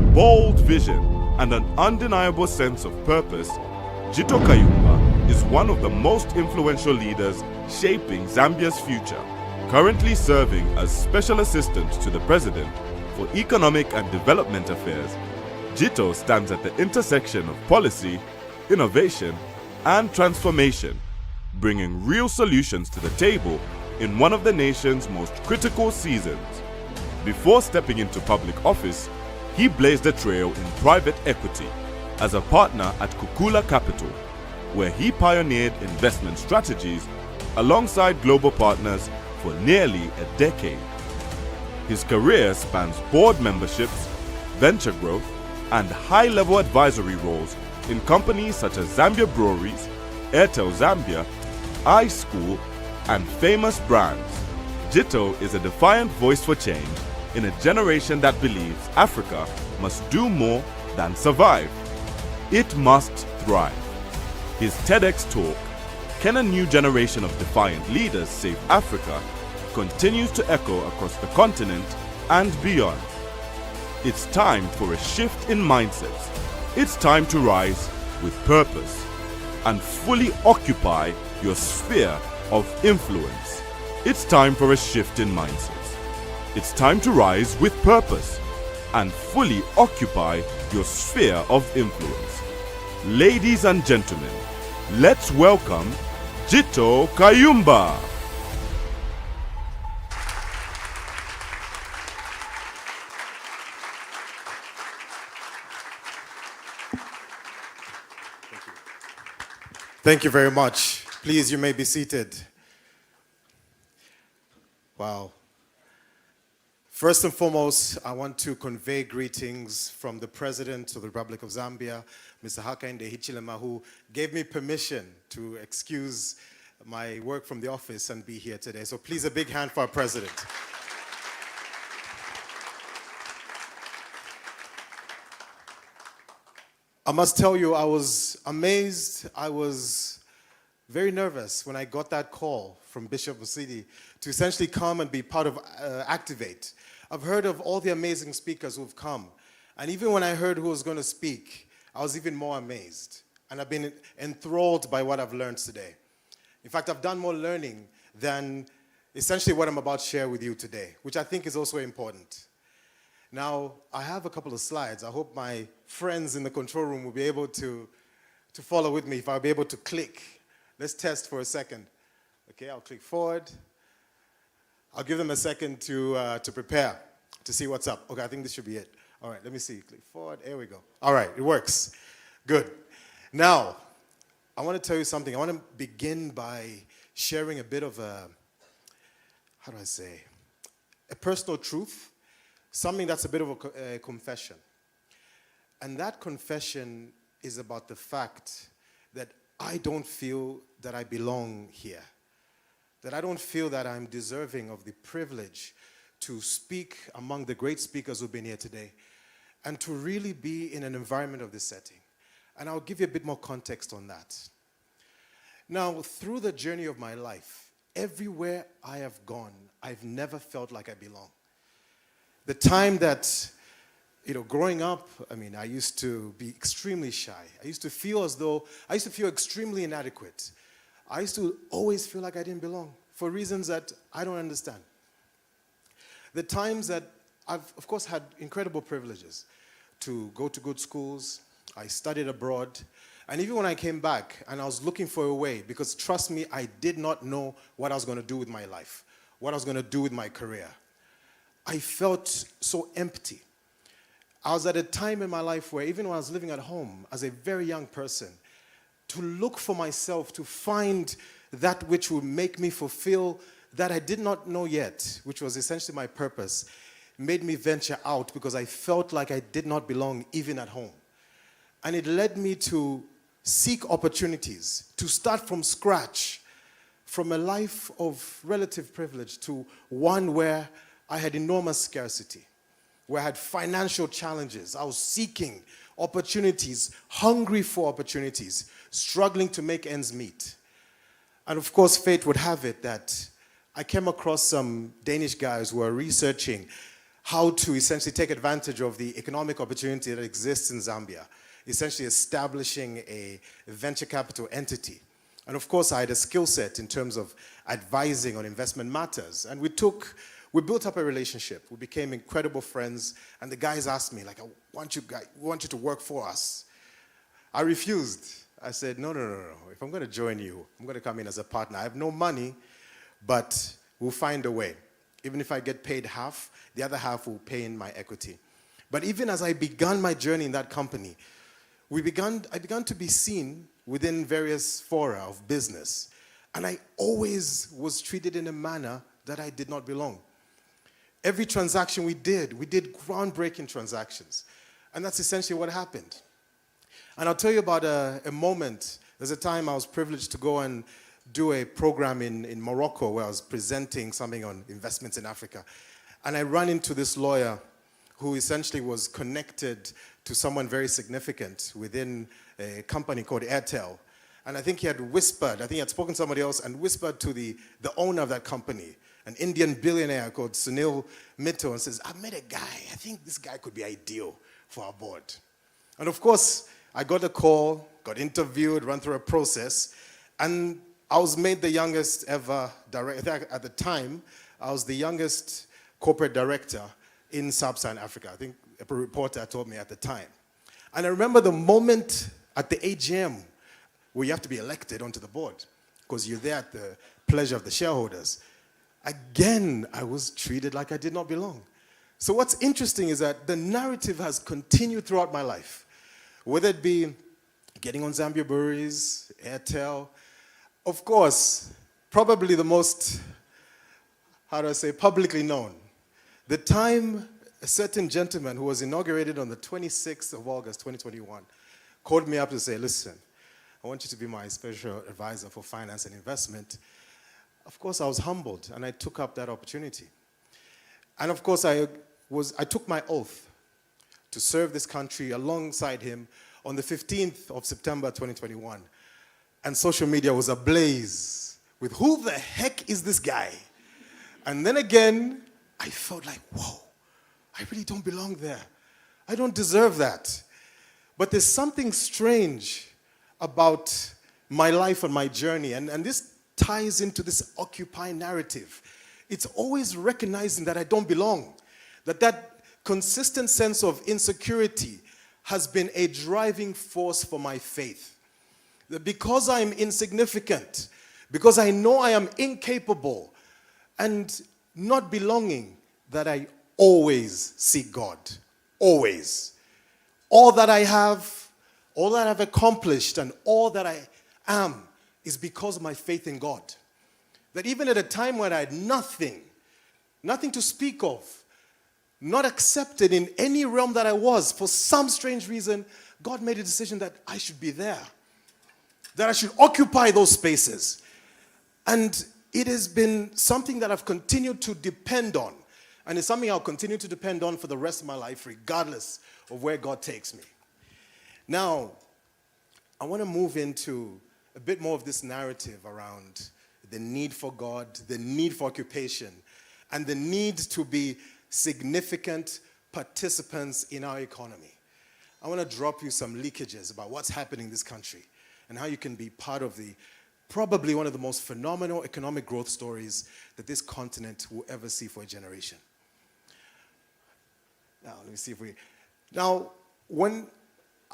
a bold vision and an undeniable sense of purpose, Jito Kayumba is one of the most influential leaders shaping Zambia's future. Currently serving as Special Assistant to the President for Economic and Development Affairs, Jito stands at the intersection of policy, innovation, and transformation, bringing real solutions to the table in one of the nation's most critical seasons. Before stepping into public office, he blazed a trail in private equity as a partner at Kukula Capital, where he pioneered investment strategies alongside global partners for nearly a decade. His career spans board memberships, venture growth, and high-level advisory roles in companies such as Zambia Breweries, Airtel Zambia, iSchool, and famous brands. Jito is a defiant voice for change in a generation that believes Africa must do more than survive. It must thrive. His TEDx talk, "Can a New Generation of Defiant Leaders Save Africa?" continues to echo across the continent and beyond. It's time for a shift in mindsets. It's time to rise with purpose and fully occupy your sphere of influence. It's time for a shift in mindsets. It's time to rise with purpose and fully occupy your sphere of influence. Ladies and gentlemen, let's welcome Jito Kayumba. Thank you very much. Please, you may be seated. Wow. First and foremost, I want to convey greetings from the President of the Republic of Zambia, Mr. Hakainde Hichilema, who gave me permission to excuse my work from the office and be here today. So please, a big hand for our President. I must tell you, I was amazed. I was very nervous when I got that call from Bishop Musidi to essentially come and be part of Activate. I've heard of all the amazing speakers who've come. And even when I heard who was going to speak, I was even more amazed. And I've been enthralled by what I've learned today. In fact, I've done more learning than essentially what I'm about to share with you today, which I think is also important. Now, I have a couple of slides. I hope my friends in the control room will be able to follow with me if I'll be able to click. Let's test for a second. Okay, I'll click forward. I'll give them a second to prepare, to see what's up. Okay, I think this should be it. All right, let me see. Click forward. There we go. All right, it works. Good. Now, I want to tell you something. I want to begin by sharing a bit of a, how do I say, a personal truth. Something that's a bit of a confession. And that confession is about the fact that I don't feel that I belong here. That I don't feel that I'm deserving of the privilege to speak among the great speakers who've been here today and to really be in an environment of this setting. And I'll give you a bit more context on that. Now, through the journey of my life, everywhere I have gone, I've never felt like I belong. The time that, growing up, I used to be extremely shy. I used to feel extremely inadequate. I used to always feel like I didn't belong for reasons that I don't understand. The times that I've, of course, had incredible privileges to go to good schools. I studied abroad. And even when I came back and I was looking for a way, because trust me, I did not know what I was going to do with my life, what I was going to do with my career. I felt so empty. I was at a time in my life where even when I was living at home as a very young person, to look for myself, to find that which would make me fulfill that I did not know yet, which was essentially my purpose, made me venture out because I felt like I did not belong even at home. And it led me to seek opportunities, to start from scratch, from a life of relative privilege to one where I had enormous scarcity, where I had financial challenges. I was seeking opportunities, hungry for opportunities, struggling to make ends meet. And of course, fate would have it that I came across some Danish guys who were researching how to essentially take advantage of the economic opportunity that exists in Zambia, essentially establishing a venture capital entity. And of course, I had a skill set in terms of advising on investment matters. And we built up a relationship. We became incredible friends. And the guys asked me, like, we want you to work for us. I refused. I said, no. If I'm going to join you, I'm going to come in as a partner. I have no money, but we'll find a way. Even if I get paid half, the other half will pay in my equity. But even as I began my journey in that company, I began to be seen within various fora of business. And I always was treated in a manner that I did not belong. Every transaction we did groundbreaking transactions. And that's essentially what happened. And I'll tell you about a moment. There's a time I was privileged to go and do a program in Morocco where I was presenting something on investments in Africa. And I ran into this lawyer who essentially was connected to someone very significant within a company called Airtel. And I think he had spoken to somebody else and whispered to the owner of that company, an Indian billionaire called Sunil Mittal, and says, I met a guy, I think this guy could be ideal for our board. And of course, I got a call, got interviewed, ran through a process, and I was made the youngest ever director. At the time, I was the youngest corporate director in Sub-Saharan Africa. I think a reporter told me at the time. And I remember the moment at the AGM where you have to be elected onto the board because you're there at the pleasure of the shareholders. Again, I was treated like I did not belong. So what's interesting is that the narrative has continued throughout my life, whether it be getting on Zambia breweries, Airtel. Of course, probably the most, publicly known. The time a certain gentleman who was inaugurated on the 26th of August, 2021, called me up to say, listen, I want you to be my special advisor for finance and investment. Of course, I was humbled, and I took up that opportunity. And of course, I took my oath to serve this country alongside him on the 15th of September, 2021. And social media was ablaze with who the heck is this guy? And then again, I felt like, whoa, I really don't belong there. I don't deserve that. But there's something strange about my life and my journey, and this ties into this Occupy narrative. It's always recognizing that I don't belong, that consistent sense of insecurity has been a driving force for my faith. That because I'm insignificant, because I know I am incapable and not belonging, that I always seek God. Always. All that I have, all that I've accomplished, and all that I am is because of my faith in God. That even at a time when I had nothing to speak of, not accepted in any realm that I was, for some strange reason, God made a decision that I should be there, that I should occupy those spaces. And it has been something that I've continued to depend on. And it's something I'll continue to depend on for the rest of my life, regardless of where God takes me. Now, I want to move into a bit more of this narrative around the need for God, the need for occupation, and the need to be significant participants in our economy. I want to drop you some leakages about what's happening in this country and how you can be part of probably one of the most phenomenal economic growth stories that this continent will ever see for a generation. Now, let me see if Now, when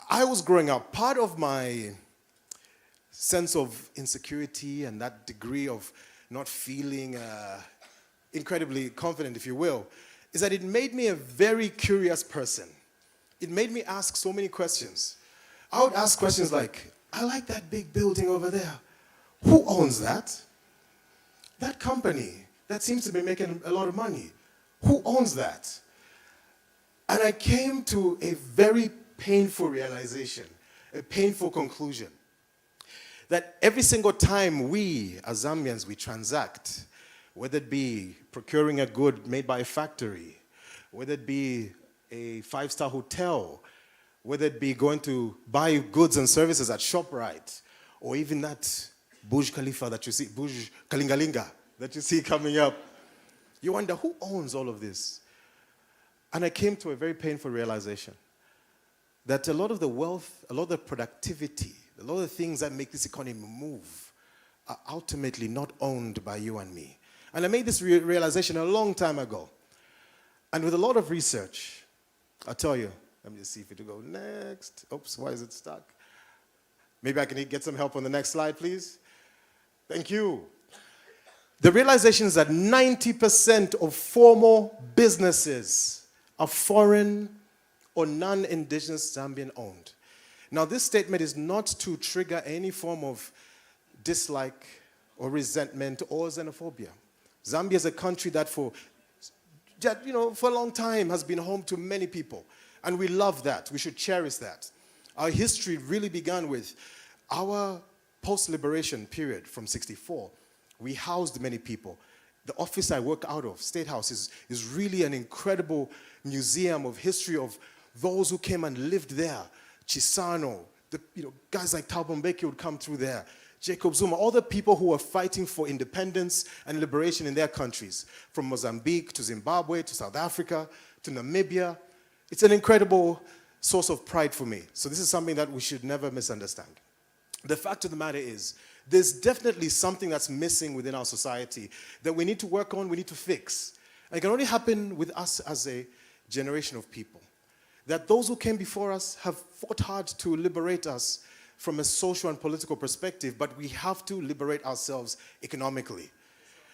I was growing up, part of my sense of insecurity and that degree of not feeling incredibly confident, if you will, is that it made me a very curious person. It made me ask so many questions. I would ask questions like, I like that big building over there. Who owns that? That company that seems to be making a lot of money. Who owns that? And I came to a very painful realization, a painful conclusion, that every single time we, as Zambians, we transact, whether it be procuring a good made by a factory, whether it be a five-star hotel, whether it be going to buy goods and services at ShopRite, or even that Burj Khalifa that you see, Burj Kalingalinga that you see coming up, you wonder who owns all of this? And I came to a very painful realization that a lot of the wealth, a lot of the productivity, a lot of the things that make this economy move are ultimately not owned by you and me. And I made this realization a long time ago. And with a lot of research, I'll tell you, let me just see if it will go next. Oops, why is it stuck? Maybe I can get some help on the next slide, please. Thank you. The realization is that 90% of formal businesses are foreign or non-indigenous Zambian owned. Now, this statement is not to trigger any form of dislike or resentment or xenophobia. Zambia is a country that for a long time has been home to many people. And we love that. We should cherish that. Our history really began with our post-liberation period from 64. We housed many people. The office I work out of, State House, is really an incredible museum of history of those who came and lived there. Chisano, guys like Thabo Mbeki would come through there. Jacob Zuma, all the people who were fighting for independence and liberation in their countries, from Mozambique to Zimbabwe to South Africa to Namibia. It's an incredible source of pride for me. So this is something that we should never misunderstand. The fact of the matter is, there's definitely something that's missing within our society that we need to work on, we need to fix. And it can only happen with us as a generation of people. That those who came before us have fought hard to liberate us from a social and political perspective, but we have to liberate ourselves economically.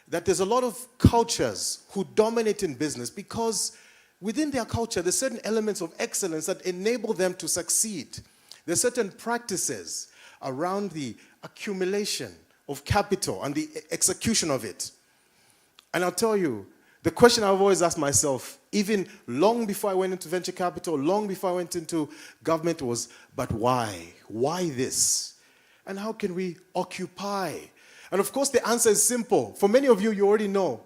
That there's a lot of cultures who dominate in business because within their culture, there's certain elements of excellence that enable them to succeed. There's certain practices around the accumulation of capital and the execution of it. And I'll tell you, the question I've always asked myself, even long before I went into venture capital, long before I went into government was, but why? Why this? And how can we occupy? And of course, the answer is simple. For many of you, you already know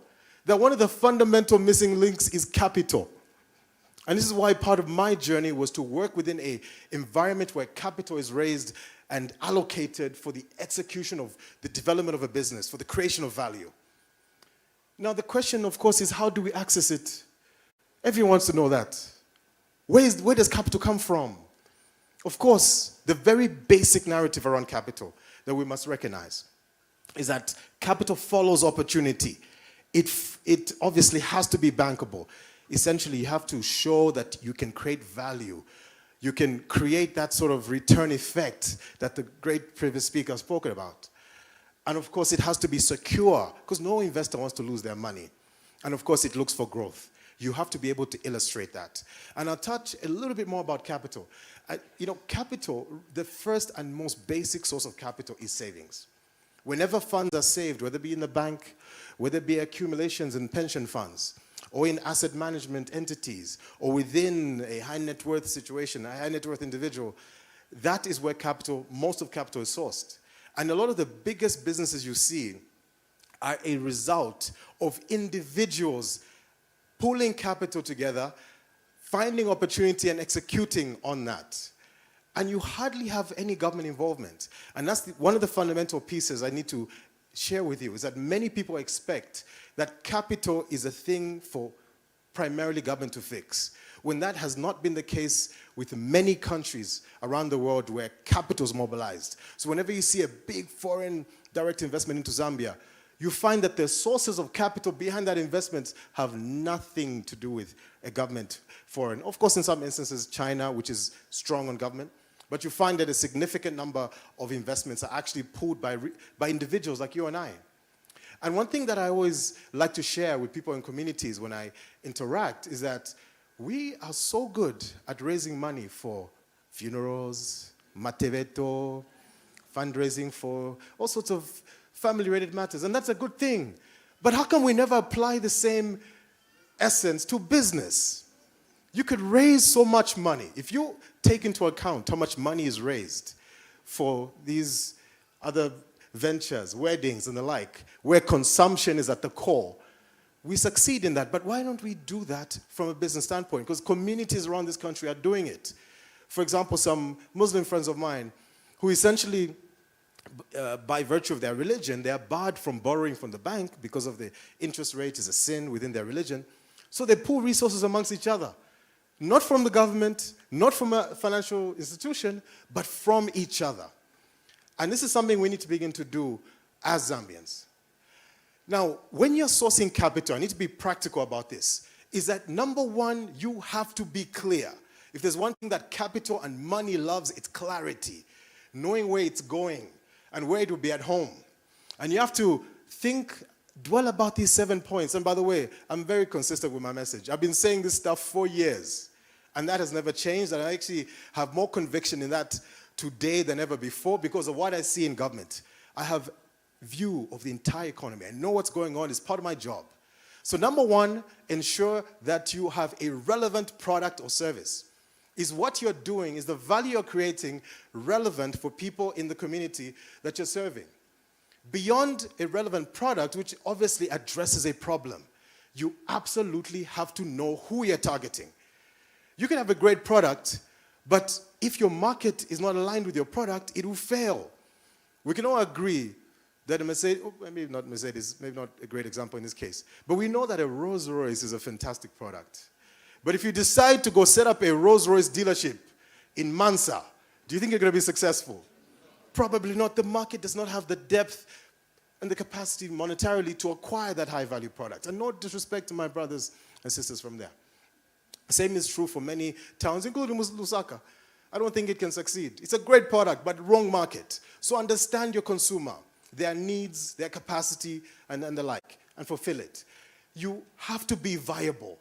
that one of the fundamental missing links is capital. And this is why part of my journey was to work within an environment where capital is raised and allocated for the execution of the development of a business, for the creation of value. Now, the question, of course, is how do we access it? Everyone wants to know that. Where does capital come from? Of course, the very basic narrative around capital that we must recognize is that capital follows opportunity. It obviously has to be bankable. Essentially, you have to show that you can create value. You can create that sort of return effect that the great previous speaker has spoken about. And of course, it has to be secure because no investor wants to lose their money. And of course, it looks for growth. You have to be able to illustrate that. And I'll touch a little bit more about capital. Capital, the first and most basic source of capital is savings. Whenever funds are saved, whether it be in the bank, whether it be accumulations in pension funds, or in asset management entities, or within a high net worth situation, a high net worth individual, that is where most of capital is sourced. And a lot of the biggest businesses you see are a result of individuals pulling capital together, finding opportunity and executing on that. And you hardly have any government involvement. And that's one of the fundamental pieces I need to share with you, is that many people expect that capital is a thing for primarily government to fix, when that has not been the case with many countries around the world where capital is mobilized. So whenever you see a big foreign direct investment into Zambia, you find that the sources of capital behind that investment have nothing to do with a government foreign. Of course, in some instances, China, which is strong on government, but you find that a significant number of investments are actually pulled by individuals like you and I. And one thing that I always like to share with people in communities when I interact is that we are so good at raising money for funerals, mateveto, fundraising for all sorts of family-related matters, and that's a good thing. But how come we never apply the same essence to business? You could raise so much money. If you take into account how much money is raised for these other ventures, weddings and the like, where consumption is at the core, we succeed in that. But why don't we do that from a business standpoint? Because communities around this country are doing it. For example, some Muslim friends of mine who essentially, by virtue of their religion, they are barred from borrowing from the bank because of the interest rate is a sin within their religion. So they pool resources amongst each other. Not from the government, not from a financial institution, but from each other. And this is something we need to begin to do as Zambians. Now, when you're sourcing capital, I need to be practical about this, is that number one, you have to be clear. If there's one thing that capital and money loves, it's clarity. Knowing where it's going and where it will be at home. And you have to dwell about these 7 points. And by the way, I'm very consistent with my message. I've been saying this stuff for years. And that has never changed. And I actually have more conviction in that today than ever before because of what I see in government. I have view of the entire economy. I know what's going on. It's part of my job. So number one, ensure that you have a relevant product or service. Is what you're doing, is the value you're creating relevant for people in the community that you're serving? Beyond a relevant product, which obviously addresses a problem, you absolutely have to know who you're targeting. You can have a great product, but if your market is not aligned with your product, it will fail. We can all agree that a Mercedes, maybe not Mercedes, maybe not a great example in this case, but we know that a Rolls Royce is a fantastic product. But if you decide to go set up a Rolls Royce dealership in Mansa, do you think you're going to be successful? Probably not. The market does not have the depth and the capacity monetarily to acquire that high-value product. And no disrespect to my brothers and sisters from there. Same is true for many towns, including Lusaka. I don't think it can succeed. It's a great product, but wrong market. So understand your consumer, their needs, their capacity, and the like, and fulfill it. You have to be viable.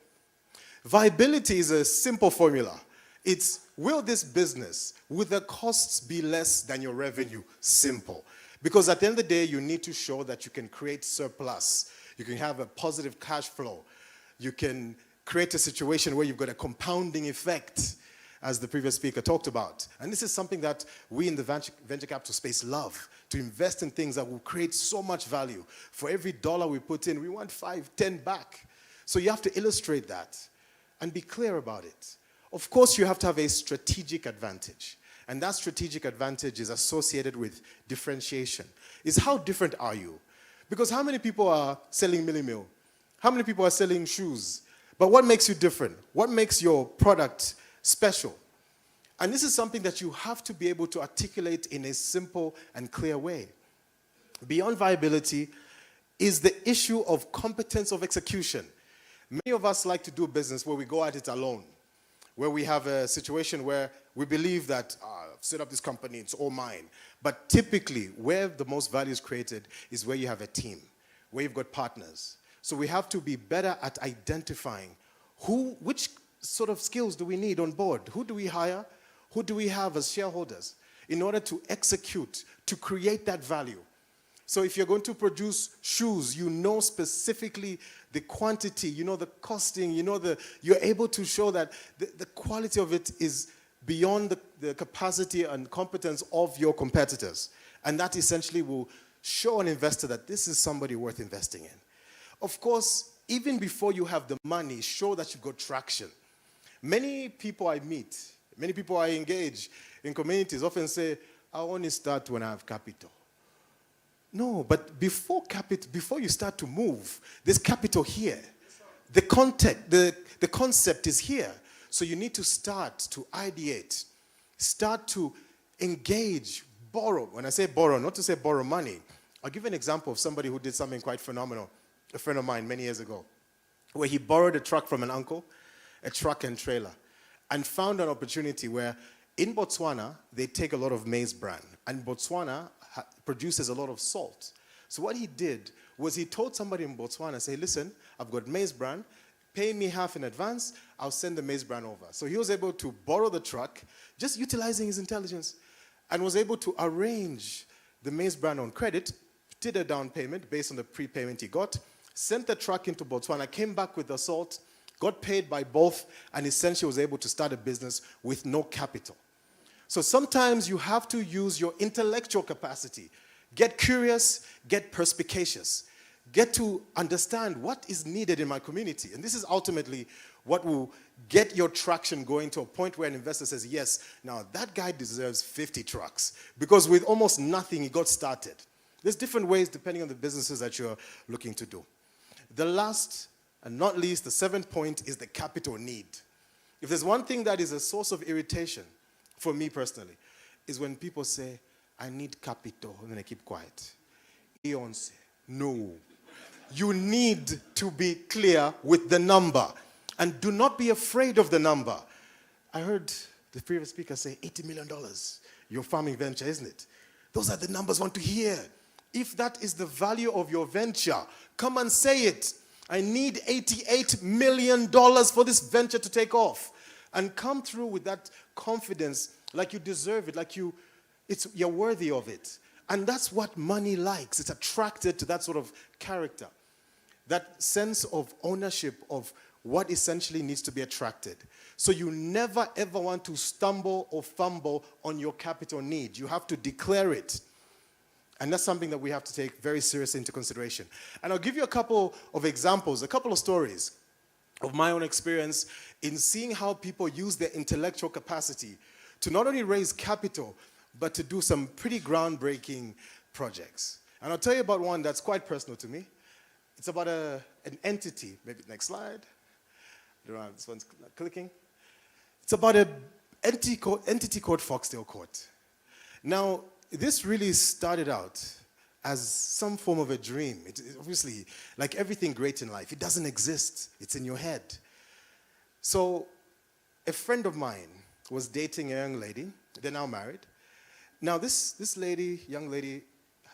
Viability is a simple formula. It's, will this business, will the costs be less than your revenue? Simple. Because at the end of the day, you need to show that you can create surplus. You can have a positive cash flow. You can create a situation where you've got a compounding effect, as the previous speaker talked about. And this is something that we in the venture capital space love, to invest in things that will create so much value. For every dollar we put in, we want 5, 10 back. So you have to illustrate that and be clear about it. Of course, you have to have a strategic advantage. And that strategic advantage is associated with differentiation. Is how different are you? Because how many people are selling milli-meal? How many people are selling shoes? But what makes you different? What makes your product special? And this is something that you have to be able to articulate in a simple and clear way. Beyond viability is the issue of competence of execution. Many of us like to do business where we go at it alone, where we have a situation where we believe that, I've set up this company, it's all mine. But typically, where the most value is created is where you have a team, where you've got partners. So we have to be better at identifying which sort of skills do we need on board? Who do we hire? Who do we have as shareholders in order to execute, to create that value? So if you're going to produce shoes, you know specifically the quantity, you know the costing, you're able to show that the quality of it is beyond the capacity and competence of your competitors. And that essentially will show an investor that this is somebody worth investing in. Of course, even before you have the money, show that you've got traction. Many people I meet, many people I engage in communities often say, I only start when I have capital. No, but before you start to move, there's capital here. The concept is here. So you need to start to ideate, start to engage, borrow. When I say borrow, not to say borrow money. I'll give an example of somebody who did something quite phenomenal, a friend of mine many years ago, where he borrowed a truck from an uncle, a truck and trailer, and found an opportunity where in Botswana, they take a lot of maize bran, and Botswana produces a lot of salt. So what he did was he told somebody in Botswana, say, listen, I've got maize bran, pay me half in advance, I'll send the maize bran over. So he was able to borrow the truck, just utilizing his intelligence, and was able to arrange the maize bran on credit, did a down payment based on the prepayment he got, sent the truck into Botswana, came back with the salt, got paid by both, and essentially was able to start a business with no capital. So sometimes you have to use your intellectual capacity. Get curious, get perspicacious. Get to understand what is needed in my community. And this is ultimately what will get your traction going to a point where an investor says, yes, now that guy deserves 50 trucks. Because with almost nothing, he got started. There's different ways depending on the businesses that you're looking to do. The last And not least, the seventh point is the capital need. If there's one thing that is a source of irritation for me personally, is when people say, I need capital, and then they keep quiet. Beyonce, no. You need to be clear with the number. And do not be afraid of the number. I heard the previous speaker say $80 million. Your farming venture, isn't it? Those are the numbers I want to hear. If that is the value of your venture, come and say it. I need $88 million for this venture to take off. And come through with that confidence like you deserve it, like you're worthy of it. And that's what money likes. It's attracted to that sort of character. That sense of ownership of what essentially needs to be attracted. So you never ever want to stumble or fumble on your capital need. You have to declare it. And that's something that we have to take very seriously into consideration. And I'll give you a couple of examples, a couple of stories of my own experience in seeing how people use their intellectual capacity to not only raise capital, but to do some pretty groundbreaking projects. And I'll tell you about one that's quite personal to me. It's about an entity. Maybe next slide. I don't know, this one's clicking. It's about an entity called Foxdale Court. Now, this really started out as some form of a dream. It obviously, like everything great in life, it doesn't exist. It's in your head. So, a friend of mine was dating a young lady. They're now married. Now, this young lady,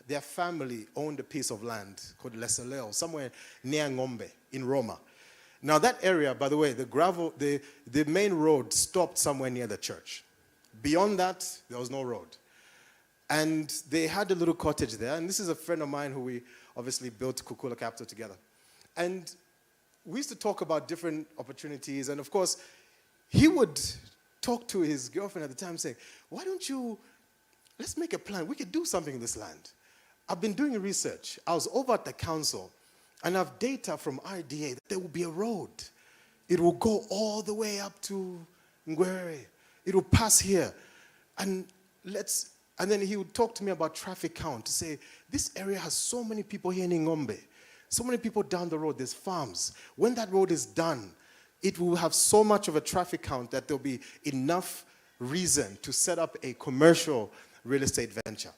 their family owned a piece of land called Lesoleo, somewhere near Ngombe in Roma. Now, that area, by the way, the main road stopped somewhere near the church. Beyond that, there was no road. And they had a little cottage there. And this is a friend of mine who we obviously built Kukula Capital together. And we used to talk about different opportunities. And of course, he would talk to his girlfriend at the time saying, why don't you, let's make a plan. We could do something in this land. I've been doing research. I was over at the council. And I have data from RDA that there will be a road. It will go all the way up to Ngwere. It will pass here. And then he would talk to me about traffic count to say, this area has so many people here in Ngombe, so many people down the road, there's farms. When that road is done, it will have so much of a traffic count that there'll be enough reason to set up a commercial real estate venture.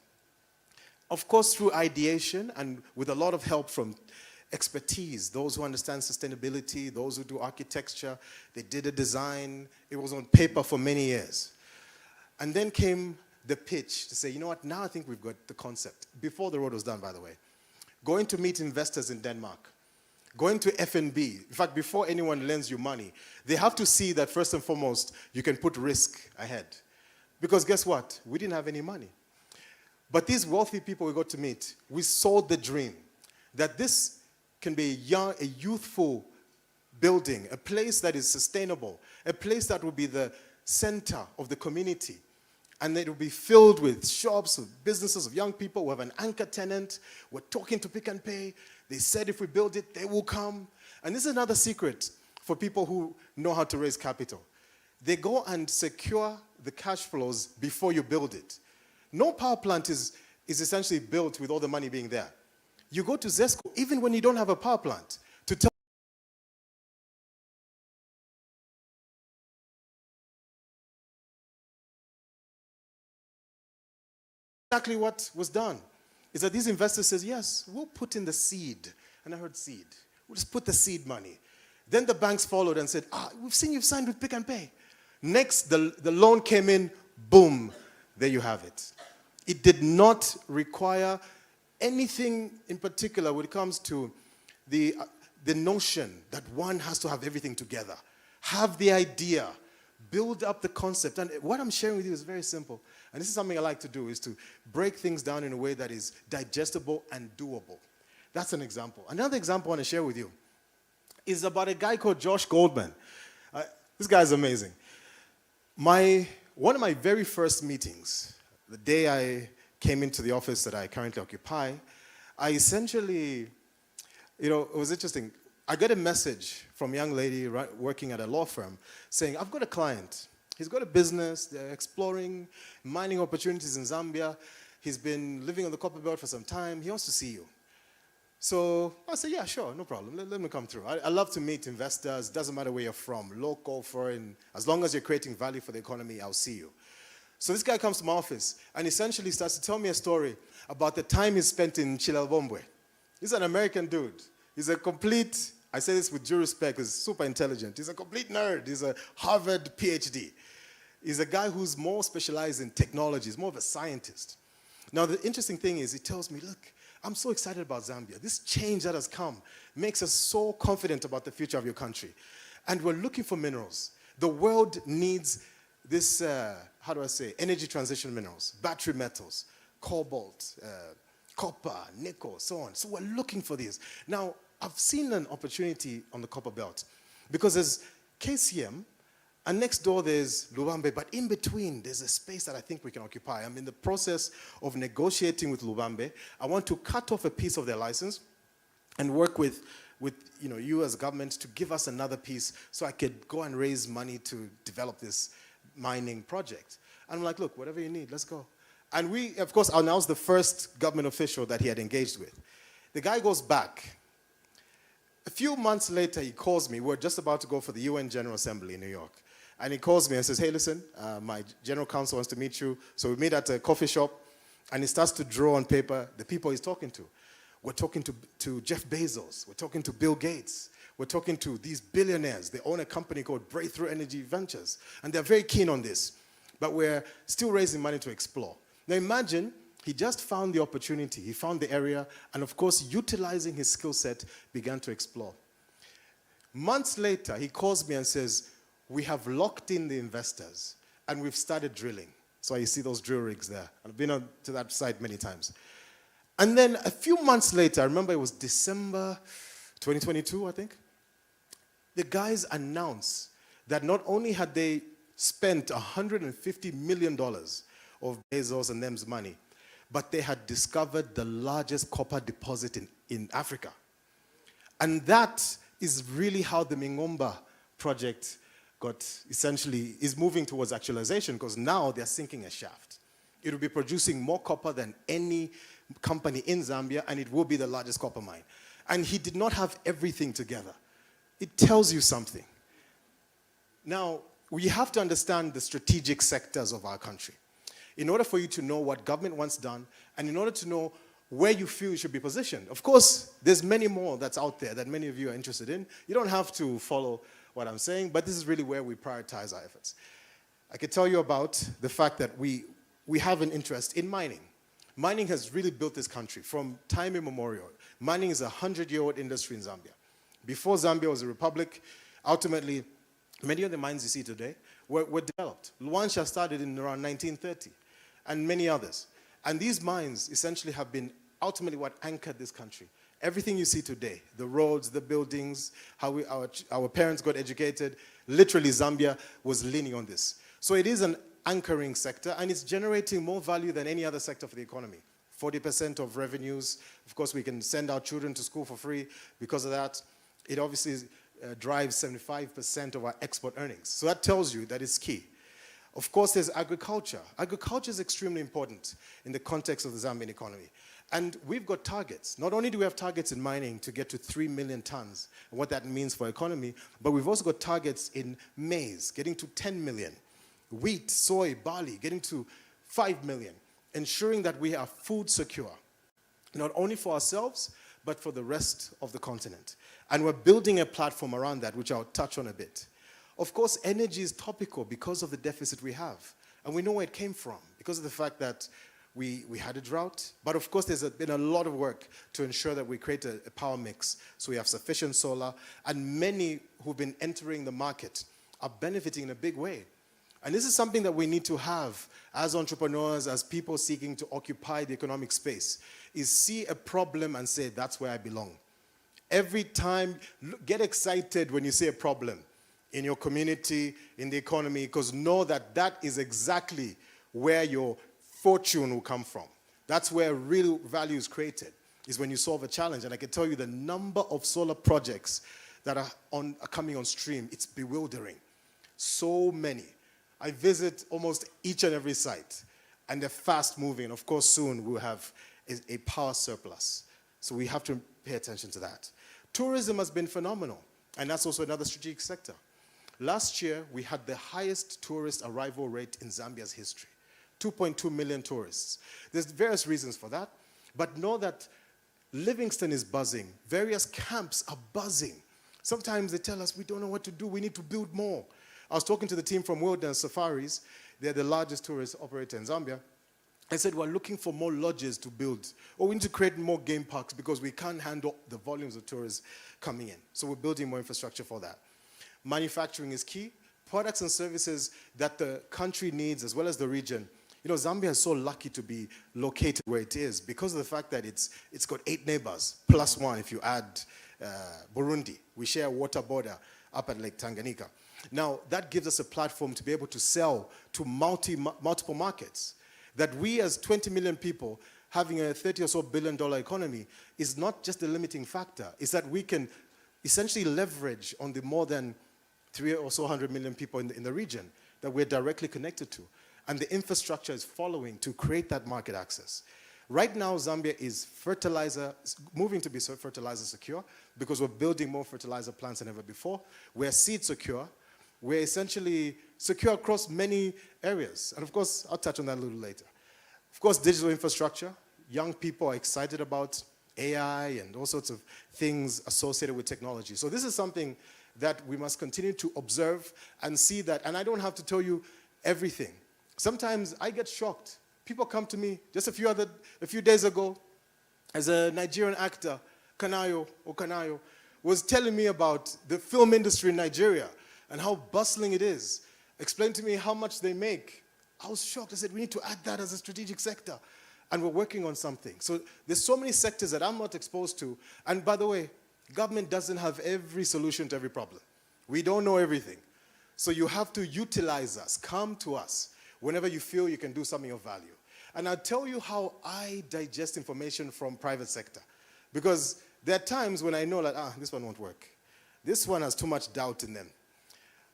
Of course, through ideation and with a lot of help from expertise, those who understand sustainability, those who do architecture, they did a design. It was on paper for many years. And then came the pitch to say, you know what, now I think we've got the concept. Before the road was done, by the way. Going to meet investors in Denmark. Going to FNB. In fact, before anyone lends you money, they have to see that first and foremost, you can put risk ahead. Because guess what? We didn't have any money. But these wealthy people we got to meet, we sold the dream that this can be a youthful building, a place that is sustainable, a place that will be the center of the community. And it will be filled with shops, with businesses, of young people. We have an anchor tenant. We're talking to Pick and Pay. They said if we build it, they will come. And this is another secret for people who know how to raise capital. They go and secure the cash flows before you build it. No power plant is essentially built with all the money being there. You go to Zesco, even when you don't have a power plant, to tell exactly what was done. Is that these investors says, yes, we'll put in the seed. And I heard seed. We'll just put the seed money. Then the banks followed and said, we've seen you've signed with Pick and Pay. Next, the loan came in, boom, there you have it. It did not require anything in particular when it comes to the notion that one has to have everything together. Have the idea, build up the concept. And what I'm sharing with you is very simple. And this is something I like to do, is to break things down in a way that is digestible and doable. That's an example. Another example I want to share with you is about a guy called Josh Goldman. This guy is amazing. One of my very first meetings, the day I came into the office that I currently occupy, I essentially, it was interesting. I got a message from a young lady working at a law firm saying, I've got a client. He's got a business. They're exploring mining opportunities in Zambia. He's been living on the copper belt for some time. He wants to see you. So I said, yeah, sure, no problem. Let me come through. I love to meet investors. Doesn't matter where you're from, local, foreign. As long as you're creating value for the economy, I'll see you. So this guy comes to my office and essentially starts to tell me a story about the time he spent in Chilelbombwe. He's an American dude. He's a complete, I say this with due respect, he's super intelligent. He's a complete nerd. He's a Harvard PhD. He's a guy who's more specialized in technology. He's more of a scientist. Now, the interesting thing is he tells me, look, I'm so excited about Zambia. This change that has come makes us so confident about the future of your country. And we're looking for minerals. The world needs this, energy transition minerals, battery metals, cobalt, copper, nickel, so on. So we're looking for these. Now, I've seen an opportunity on the copper belt because there's KCM, and next door there's Lubambe, but in between there's a space that I think we can occupy. I'm in the process of negotiating with Lubambe. I want to cut off a piece of their license and work with you as government to give us another piece so I could go and raise money to develop this mining project. And I'm like, look, whatever you need, let's go. And we, of course, announced the first government official that he had engaged with. The guy goes back. A few months later, he calls me. We're just about to go for the UN General Assembly in New York. And he calls me and says, hey, listen, my general counsel wants to meet you. So we meet at a coffee shop, and he starts to draw on paper the people he's talking to. We're talking to Jeff Bezos. We're talking to Bill Gates. We're talking to these billionaires. They own a company called Breakthrough Energy Ventures, and they're very keen on this. But we're still raising money to explore. Now imagine, he just found the opportunity. He found the area, and of course, utilizing his skill set, began to explore. Months later, he calls me and says, we have locked in the investors, and we've started drilling. So you see those drill rigs there. I've been to that site many times. And then a few months later, I remember it was December 2022, I think, the guys announced that not only had they spent $150 million of Bezos and them's money, but they had discovered the largest copper deposit in Africa. And that is really how the Mingomba project is moving towards actualization, because now they're sinking a shaft. It will be producing more copper than any company in Zambia, and it will be the largest copper mine. And he did not have everything together. It tells you something. Now, we have to understand the strategic sectors of our country in order for you to know what government wants done, and in order to know where you feel you should be positioned. Of course, there's many more that's out there that many of you are interested in. You don't have to follow what I'm saying, but this is really where we prioritize our efforts. I could tell you about the fact that we have an interest in mining. Mining has really built this country from time immemorial. Mining is a 100-year-old industry in Zambia. Before Zambia was a republic, ultimately, many of the mines you see today were developed. Luanshya started in around 1930, and many others. And these mines essentially have been ultimately what anchored this country. Everything you see today, the roads, the buildings, how our parents got educated, literally Zambia was leaning on this. So it is an anchoring sector, and it's generating more value than any other sector for the economy. 40% of revenues. Of course, we can send our children to school for free because of that. It obviously drives 75% of our export earnings. So that tells you that it's key. Of course, there's agriculture. Agriculture is extremely important in the context of the Zambian economy. And we've got targets. Not only do we have targets in mining to get to 3 million tons, and what that means for economy, but we've also got targets in maize, getting to 10 million. Wheat, soy, barley, getting to 5 million. Ensuring that we are food secure, not only for ourselves, but for the rest of the continent. And we're building a platform around that, which I'll touch on a bit. Of course, energy is topical because of the deficit we have. And we know where it came from, because of the fact that we had a drought. But of course, there's been a lot of work to ensure that we create a power mix, so we have sufficient solar. And many who've been entering the market are benefiting in a big way. And this is something that we need to have as entrepreneurs, as people seeking to occupy the economic space, is see a problem and say, that's where I belong. Every time, get excited when you see a problem in your community, in the economy, because know that that is exactly where your fortune will come from. That's where real value is created, is when you solve a challenge. And I can tell you the number of solar projects that are coming on stream, it's bewildering. So many. I visit almost each and every site, and they're fast moving. Of course, soon we'll have a power surplus. So we have to pay attention to that. Tourism has been phenomenal, and that's also another strategic sector. Last year, we had the highest tourist arrival rate in Zambia's history, 2.2 million tourists. There's various reasons for that, but know that Livingston is buzzing. Various camps are buzzing. Sometimes they tell us, we don't know what to do, we need to build more. I was talking to the team from Wilderness Safaris. They're the largest tourist operator in Zambia. I said, we're looking for more lodges to build, or we need to create more game parks because we can't handle the volumes of tourists coming in. So we're building more infrastructure for that. Manufacturing is key. Products and services that the country needs as well as the region. You know, Zambia is so lucky to be located where it is because of the fact that it's got 8 neighbors, plus 1 if you add Burundi. We share a water border up at Lake Tanganyika. Now, that gives us a platform to be able to sell to multiple markets. That we as 20 million people having a $30 or so billion economy is not just a limiting factor. It's that we can essentially leverage on the more than 300 or so 100 million people in the region that we're directly connected to. And the infrastructure is following to create that market access. Right now, Zambia is moving to be fertilizer secure because we're building more fertilizer plants than ever before. We're seed secure. We're essentially secure across many areas. And of course, I'll touch on that a little later. Of course, digital infrastructure. Young people are excited about AI and all sorts of things associated with technology. So this is something that we must continue to observe and see that. And I don't have to tell you everything. Sometimes I get shocked. People come to me just a few days ago, as a Nigerian actor, Kanayo was telling me about the film industry in Nigeria and how bustling it is. Explained to me how much they make. I was shocked. I said, we need to add that as a strategic sector. And we're working on something. So there's so many sectors that I'm not exposed to. And by the way, government doesn't have every solution to every problem. We don't know everything. So you have to utilize us. Come to us whenever you feel you can do something of value. And I'll tell you how I digest information from private sector. Because there are times when I know that, this one won't work. This one has too much doubt in them.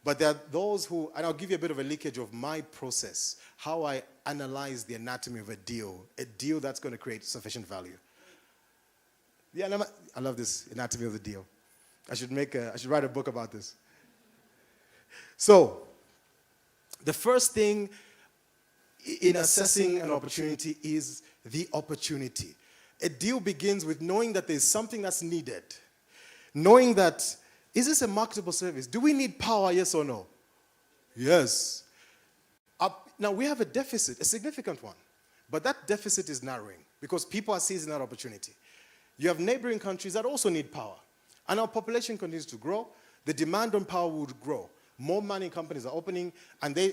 But there are those who, and I'll give you a bit of a leakage of my process, how I analyze the anatomy of a deal that's going to create sufficient value. Yeah, I love this anatomy of the deal. I should write a book about this. So, the first thing in assessing an opportunity is the opportunity. A deal begins with knowing that there's something that's needed. Knowing that, is this a marketable service? Do we need power, yes or no? Yes. Now, we have a deficit, a significant one. But that deficit is narrowing because people are seizing that opportunity. You have neighboring countries that also need power. And our population continues to grow. The demand on power would grow. More mining companies are opening, and they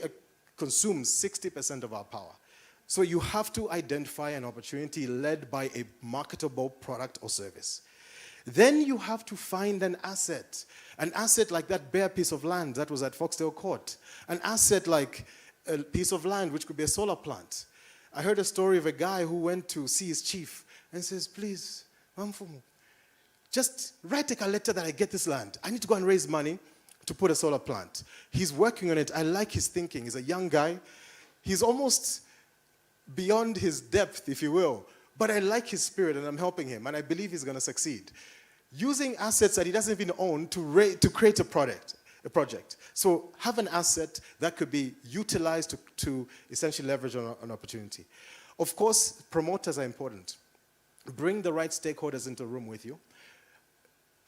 consume 60% of our power. So you have to identify an opportunity led by a marketable product or service. Then you have to find an asset like that bare piece of land that was at Foxdale Court, an asset like a piece of land which could be a solar plant. I heard a story of a guy who went to see his chief and says, please, Mamfumu, just write a letter that I get this land. I need to go and raise money to put a solar plant. He's working on it. I like his thinking. He's a young guy. He's almost beyond his depth, if you will. But I like his spirit, and I'm helping him, and I believe he's going to succeed. Using assets that he doesn't even own to create a project. So have an asset that could be utilized to essentially leverage on an opportunity. Of course, promoters are important. Bring the right stakeholders into the room with you.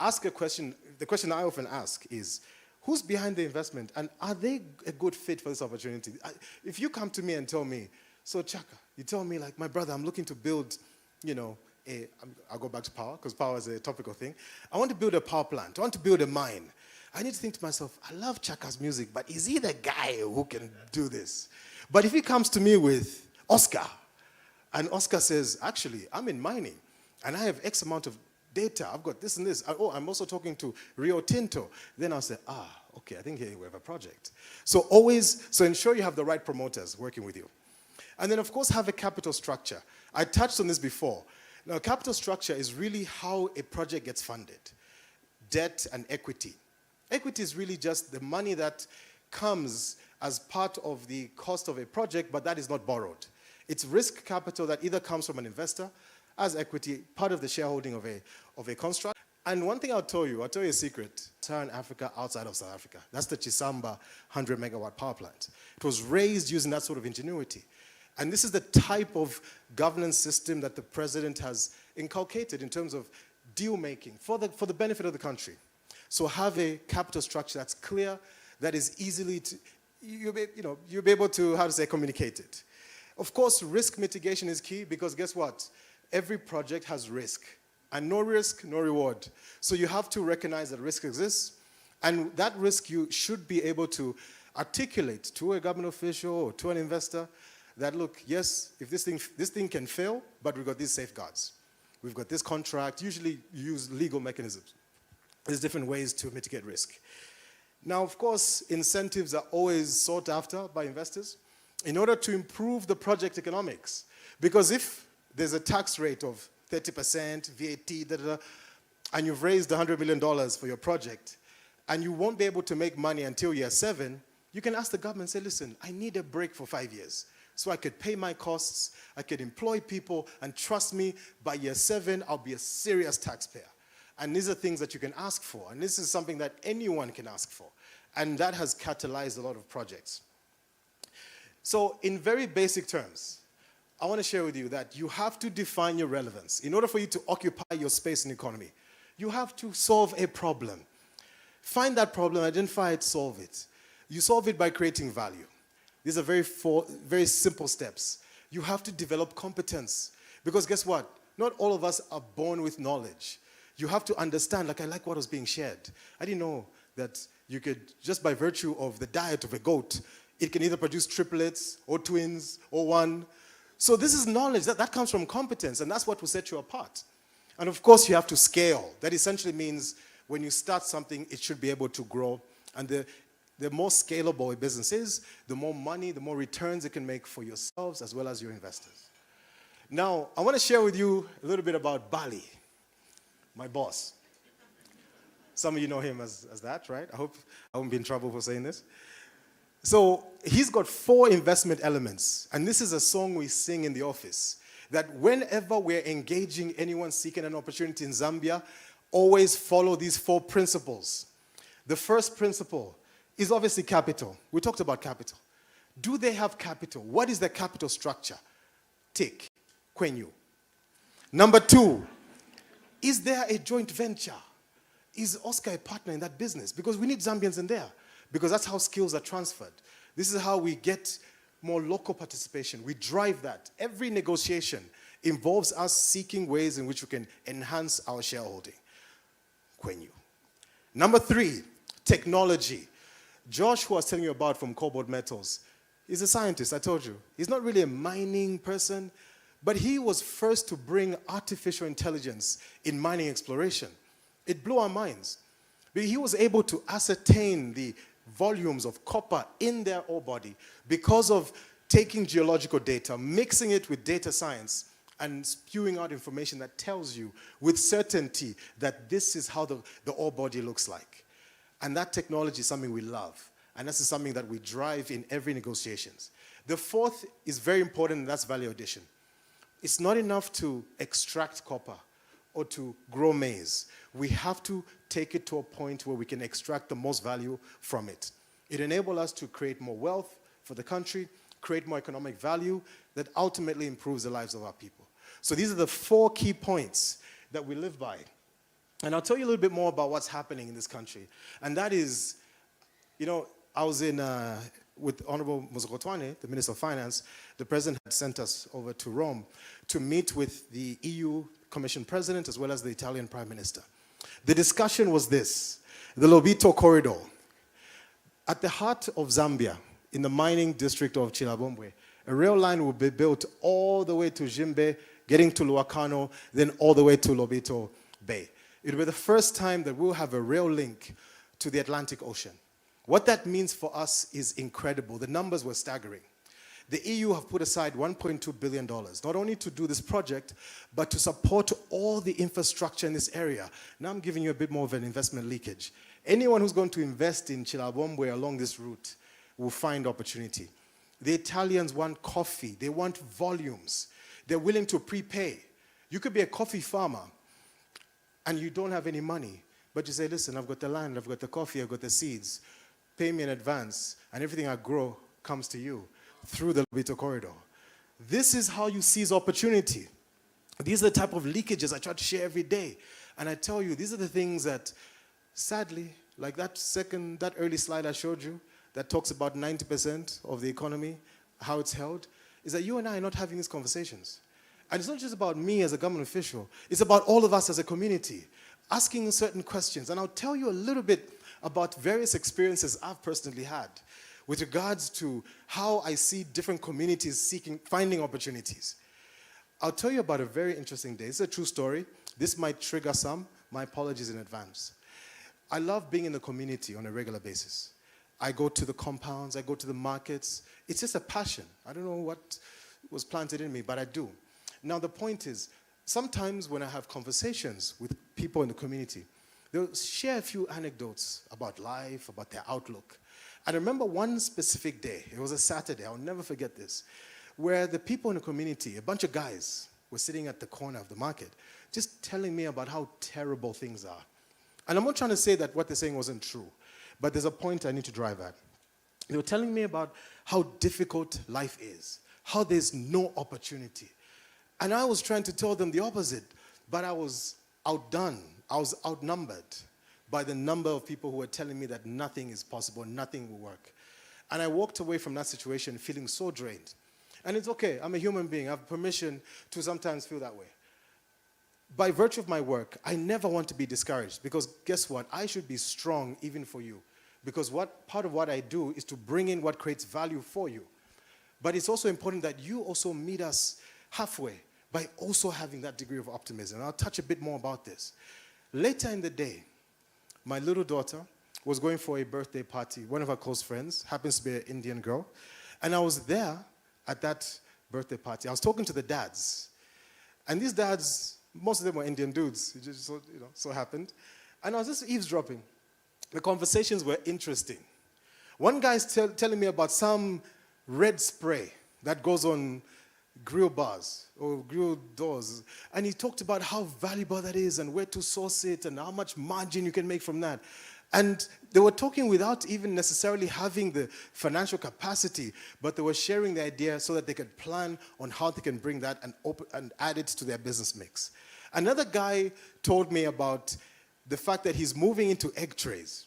Ask a question. The question I often ask is, who's behind the investment, and are they a good fit for this opportunity? If you come to me and tell me, so Chaka, you tell me like, my brother, I'm looking to build, I'll go back to power, because power is a topical thing. I want to build a power plant. I want to build a mine. I need to think to myself, I love Chaka's music, but is he the guy who can do this? But if he comes to me with Oscar, and Oscar says, actually, I'm in mining, and I have X amount of data, I've got this and this. Oh, I'm also talking to Rio Tinto. Then I'll say, okay, I think here we have a project. So ensure you have the right promoters working with you. And then, of course, have a capital structure. I touched on this before. Now, capital structure is really how a project gets funded. Debt and equity. Equity is really just the money that comes as part of the cost of a project, but that is not borrowed. It's risk capital that either comes from an investor, as equity, part of the shareholding of a construct. And one thing I'll tell you a secret. Sub-Saharan Africa outside of South Africa. That's the Chisamba 100 megawatt power plant. It was raised using that sort of ingenuity. And this is the type of governance system that the president has inculcated in terms of deal making for the benefit of the country. So have a capital structure that's clear, that is easily, you'll be able to, communicate it. Of course, risk mitigation is key because guess what? Every project has risk. And no risk, no reward. So you have to recognize that risk exists. And that risk you should be able to articulate to a government official or to an investor that, look, yes, if this thing can fail, but we've got these safeguards. We've got this contract. Usually you use legal mechanisms. There's different ways to mitigate risk. Now, of course, incentives are always sought after by investors in order to improve the project economics. Because if there's a tax rate of 30%, VAT, and you've raised $100 million for your project, and you won't be able to make money until year 7, you can ask the government, say, listen, I need a break for 5 years. So I could pay my costs, I could employ people, and trust me, by year 7, I'll be a serious taxpayer. And these are things that you can ask for, and this is something that anyone can ask for. And that has catalyzed a lot of projects. So in very basic terms, I want to share with you that you have to define your relevance. In order for you to occupy your space in the economy, you have to solve a problem. Find that problem, identify it, solve it. You solve it by creating value. These are very simple steps. You have to develop competence. Because guess what? Not all of us are born with knowledge. You have to understand, like I like what was being shared. I didn't know that you could, just by virtue of the diet of a goat, it can either produce triplets or twins or one. So this is knowledge. That comes from competence, and that's what will set you apart. And of course, you have to scale. That essentially means when you start something, it should be able to grow. And the more scalable a business is, the more money, the more returns it can make for yourselves as well as your investors. Now, I want to share with you a little bit about Bali, my boss. Some of you know him as that, right? I hope I won't be in trouble for saying this. So he's got 4 investment elements, and this is a song we sing in the office, that whenever we're engaging anyone seeking an opportunity in Zambia, always follow these 4 principles. The first principle is obviously capital. We talked about capital. Do they have capital? What is their capital structure? Tick. Kwenyu. Number 2, is there a joint venture? Is Oscar a partner in that business? Because we need Zambians in there. Because that's how skills are transferred. This is how we get more local participation. We drive that. Every negotiation involves us seeking ways in which we can enhance our shareholding. Kwenyu. Number 3, technology. Josh, who I was telling you about from Cobalt Metals, he's a scientist, I told you. He's not really a mining person, but he was first to bring artificial intelligence in mining exploration. It blew our minds. But he was able to ascertain the volumes of copper in their ore body because of taking geological data, mixing it with data science, and spewing out information that tells you with certainty that this is how the ore body looks like. And that technology is something we love. And this is something that we drive in every negotiations. The 4th is very important, and that's value addition. It's not enough to extract copper or to grow maize. We have to take it to a point where we can extract the most value from it. It enables us to create more wealth for the country, create more economic value that ultimately improves the lives of our people. So these are the 4 key points that we live by. And I'll tell you a little bit more about what's happening in this country. And that is, I was with Honorable Muzokotwane, the Minister of Finance. The President had sent us over to Rome to meet with the EU Commission President as well as the Italian Prime Minister. The discussion was this: the Loito Corridor. At the heart of Zambia, in the mining district of Chilabombwe, a rail line will be built all the way to Jimbe, getting to Luakano, then all the way to Lobito Bay. It will be the first time that we'll have a rail link to the Atlantic Ocean. What that means for us is incredible. The numbers were staggering. The EU have put aside $1.2 billion, not only to do this project, but to support all the infrastructure in this area. Now I'm giving you a bit more of an investment leakage. Anyone who's going to invest in Chilabombwe along this route will find opportunity. The Italians want coffee. They want volumes. They're willing to prepay. You could be a coffee farmer and you don't have any money, but you say, listen, I've got the land, I've got the coffee, I've got the seeds. Pay me in advance, and everything I grow comes to you through the Loito Corridor. This is how you seize opportunity. These are the type of leakages I try to share every day. And I tell you, these are the things that, sadly, like that early slide I showed you, that talks about 90% of the economy, how it's held, is that you and I are not having these conversations. And it's not just about me as a government official, it's about all of us as a community, asking certain questions. And I'll tell you a little bit about various experiences I've personally had with regards to how I see different communities finding opportunities. I'll tell you about a very interesting day. It's a true story. This might trigger some. My apologies in advance. I love being in the community on a regular basis. I go to the compounds, I go to the markets. It's just a passion. I don't know what was planted in me, but I do. Now the point is, sometimes when I have conversations with people in the community, they'll share a few anecdotes about life, about their outlook. And I remember one specific day, it was a Saturday, I'll never forget this, where the people in the community, a bunch of guys, were sitting at the corner of the market, just telling me about how terrible things are. And I'm not trying to say that what they're saying wasn't true, but there's a point I need to drive at. They were telling me about how difficult life is, how there's no opportunity. And I was trying to tell them the opposite, but I was outdone, I was outnumbered by the number of people who were telling me that nothing is possible, nothing will work. And I walked away from that situation feeling so drained. And it's okay, I'm a human being, I have permission to sometimes feel that way. By virtue of my work, I never want to be discouraged, because guess what? I should be strong even for you. Because part of what I do is to bring in what creates value for you. But it's also important that you also meet us halfway by also having that degree of optimism. And I'll touch a bit more about this. Later in the day, my little daughter was going for a birthday party. One of her close friends happens to be an Indian girl. And I was there at that birthday party. I was talking to the dads. And these dads, most of them were Indian dudes. It just so happened. And I was just eavesdropping. The conversations were interesting. One guy's telling me about some red spray that goes on grill bars or grill doors. And he talked about how valuable that is and where to source it and how much margin you can make from that. And they were talking without even necessarily having the financial capacity, but they were sharing the idea so that they could plan on how they can bring that and add it to their business mix. Another guy told me about the fact that he's moving into egg trays.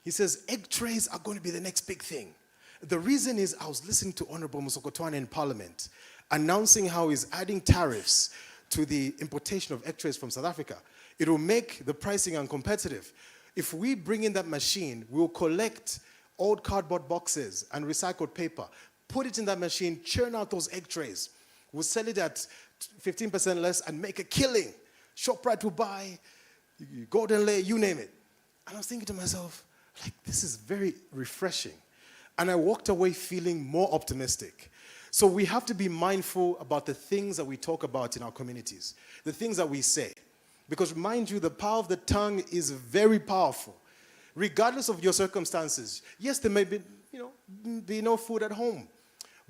He says, egg trays are going to be the next big thing. The reason is I was listening to Honorable Musokotwane in Parliament announcing how he's adding tariffs to the importation of egg trays from South Africa. It will make the pricing uncompetitive. If we bring in that machine, we'll collect old cardboard boxes and recycled paper, put it in that machine, churn out those egg trays. We'll sell it at 15% less and make a killing. ShopRite will buy, Golden Lay, you name it. And I was thinking to myself, like, this is very refreshing. And I walked away feeling more optimistic. So we have to be mindful about the things that we talk about in our communities, the things that we say. Because mind you, the power of the tongue is very powerful. Regardless of your circumstances. Yes, there may be no food at home.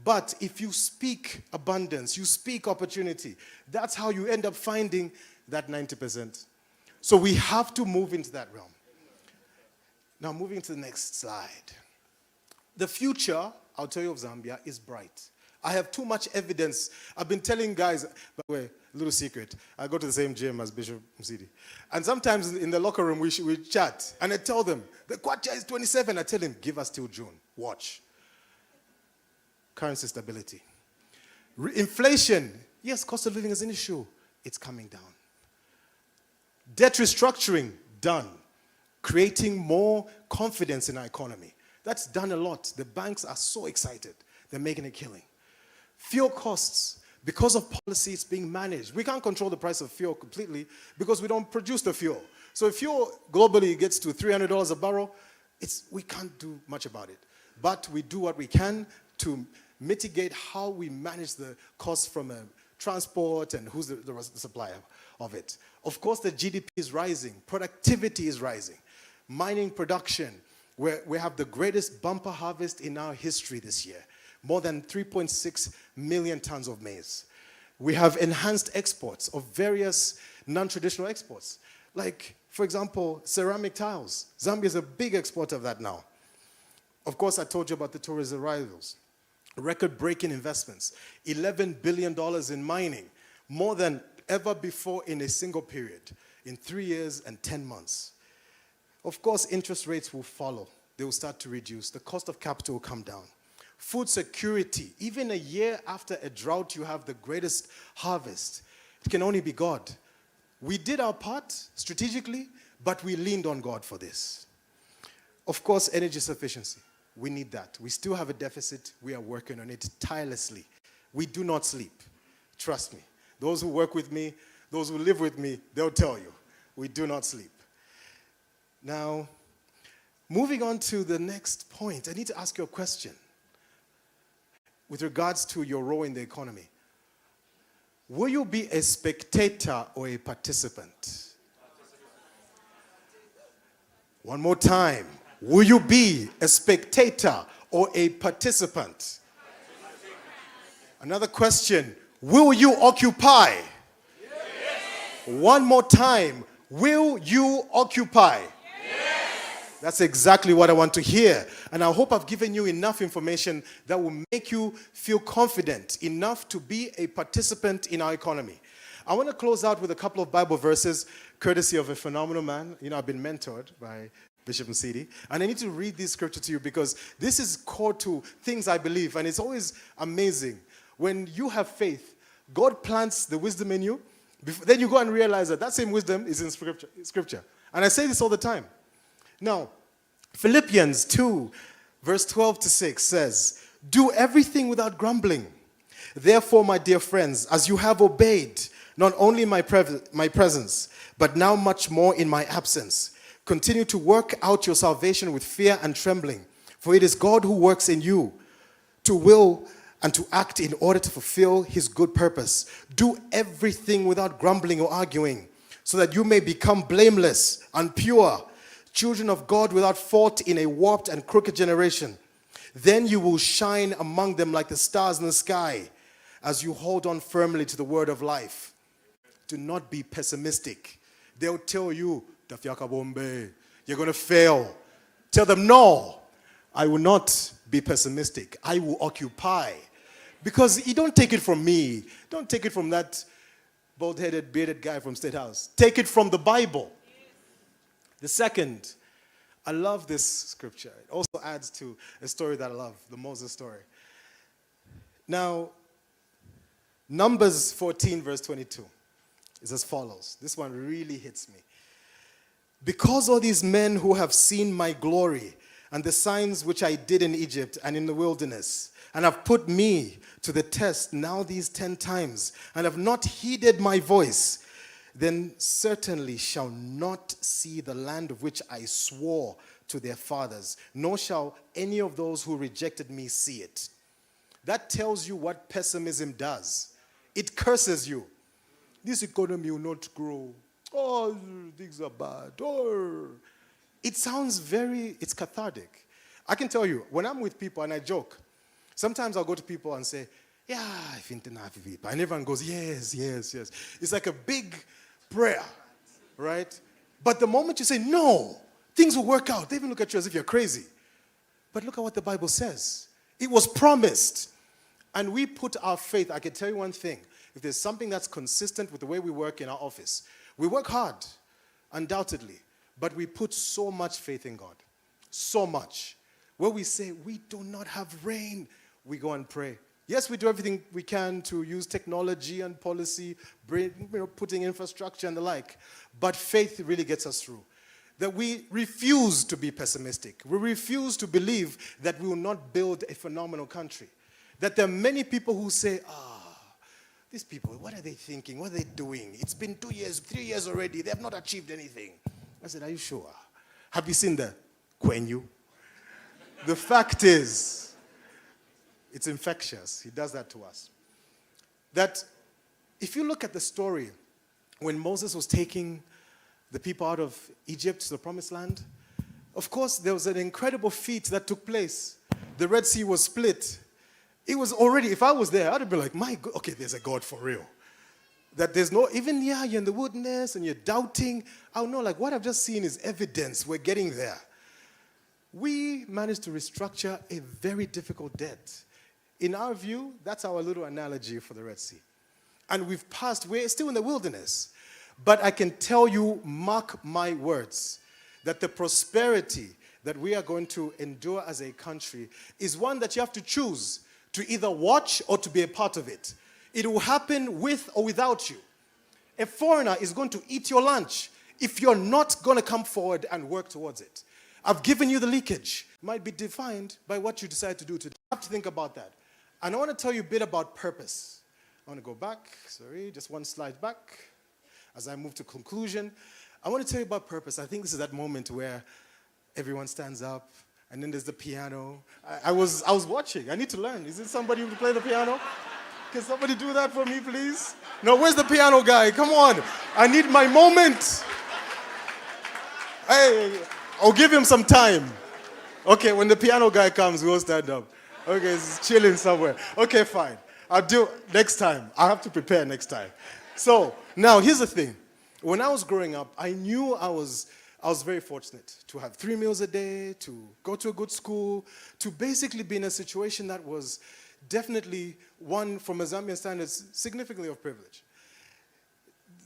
But if you speak abundance, you speak opportunity, that's how you end up finding that 90%. So we have to move into that realm. Now moving to the next slide. The future, I'll tell you, of Zambia is bright. I have too much evidence. I've been telling guys, by the way, little secret, I go to the same gym as Bishop Msidi. And sometimes in the locker room, we chat. And I tell them, the kwacha is 27. I tell him, give us till June. Watch. Currency stability. Inflation. Yes, cost of living is an issue. It's coming down. Debt restructuring, done. Creating more confidence in our economy. That's done a lot. The banks are so excited. They're making a killing. Fuel costs. Because of policy, it's being managed. We can't control the price of fuel completely because we don't produce the fuel. So if fuel globally gets to $300 a barrel, we can't do much about it. But we do what we can to mitigate how we manage the costs from transport and who's the supplier of it. Of course, the GDP is rising. Productivity is rising. Mining production, where we have the greatest bumper harvest in our history this year. More than 3.6 million tons of maize. We have enhanced exports of various non-traditional exports. Like, for example, ceramic tiles. Zambia is a big exporter of that now. Of course, I told you about the tourist arrivals. Record-breaking investments. $11 billion in mining. More than ever before in a single period. In 3 years and 10 months. Of course, interest rates will follow. They will start to reduce. The cost of capital will come down. Food security. Even a year after a drought, you have the greatest harvest. It can only be God. We did our part strategically, but we leaned on God for this. Of course, energy sufficiency. We need that. We still have a deficit. We are working on it tirelessly. We do not sleep. Trust me. Those who work with me, those who live with me, they'll tell you. We do not sleep. Now, moving on to the next point, I need to ask you a question with regards to your role in the economy. Will you be a spectator or a participant? One more time. Will you be a spectator or a participant? Another question. Will you occupy? Yes. One more time. Will you occupy? Yes. That's exactly what I want to hear. And I hope I've given you enough information that will make you feel confident enough to be a participant in our economy. I want to close out with a couple of Bible verses, courtesy of a phenomenal man. You know, I've been mentored by Bishop Msidi. And I need to read this scripture to you because this is core to things I believe. And it's always amazing. When you have faith, God plants the wisdom in you. Then you go and realize that that same wisdom is in scripture. And I say this all the time. Now, Philippians 2, verse 12 to 6 says, do everything without grumbling. Therefore, my dear friends, as you have obeyed, not only my presence, but now much more in my absence, continue to work out your salvation with fear and trembling. For it is God who works in you to will and to act in order to fulfill his good purpose. Do everything without grumbling or arguing, so that you may become blameless and pure, children of God without fault in a warped and crooked generation. Then you will shine among them like the stars in the sky, as you hold on firmly to the word of life. Do not be pessimistic. They'll tell you, you're going to fail. Tell them, no, I will not be pessimistic. I will occupy. Because you don't take it from me. Don't take it from that bald-headed, bearded guy from State House. Take it from the Bible. The second, I love this scripture. It also adds to a story that I love, the Moses story. Now, Numbers 14, verse 22 is as follows. This one really hits me. Because all these men who have seen my glory and the signs which I did in Egypt and in the wilderness, and have put me to the test now these 10 times, and have not heeded my voice, then certainly shall not see the land of which I swore to their fathers, nor shall any of those who rejected me see it. That tells you what pessimism does. It curses you. This economy will not grow. Oh, things are bad. Oh. It sounds it's cathartic. I can tell you, when I'm with people and I joke, sometimes I'll go to people and say, yeah, I think enough of it. And everyone goes, yes, yes, yes. It's like a big prayer, right? But the moment you say, no, things will work out, they even look at you as if you're crazy. But look at what the Bible says. It was promised. And we put our faith, I can tell you one thing. If there's something that's consistent with the way we work in our office, we work hard, undoubtedly. But we put so much faith in God. So much. Where we say, we do not have rain, we go and pray. Yes, we do everything we can to use technology and policy, putting infrastructure and the like. But faith really gets us through. That we refuse to be pessimistic. We refuse to believe that we will not build a phenomenal country. That there are many people who say, these people, what are they thinking? What are they doing? It's been 2 years, 3 years already. They have not achieved anything. I said, are you sure? Have you seen the Kwenyu? The fact is, it's infectious. He does that to us. That if you look at the story, when Moses was taking the people out of Egypt to the promised land, of course, there was an incredible feat that took place. The Red Sea was split, It was already, if I was there, I'd be like, my God, okay, there's a God for real. That there's no, even, yeah, you're in the wilderness and you're doubting. I'll know, like, what I've just seen is evidence we're getting there. We managed to restructure a very difficult debt. In our view, that's our little analogy for the Red Sea. And we've passed, we're still in the wilderness. But I can tell you, mark my words, that the prosperity that we are going to endure as a country is one that you have to choose to either watch or to be a part of it. It will happen with or without you. A foreigner is going to eat your lunch if you're not going to come forward and work towards it. I've given you the leakage. It might be defined by what you decide to do today. You have to think about that. And I want to tell you a bit about purpose. I want to go back. Sorry, just one slide back. As I move to conclusion, I want to tell you about purpose. I think this is that moment where everyone stands up, and then there's the piano. I was watching. I need to learn. Is it somebody who can play the piano? Can somebody do that for me, please? No, where's the piano guy? Come on. I need my moment. Hey, I'll give him some time. Okay, when the piano guy comes, we'll stand up. Okay, he's chilling somewhere. Okay, fine. I'll do next time. I have to prepare next time. So, now, here's the thing. When I was growing up, I knew I was very fortunate to have 3 meals a day, to go to a good school, to basically be in a situation that was definitely one, from a Zambian standards, significantly of privilege.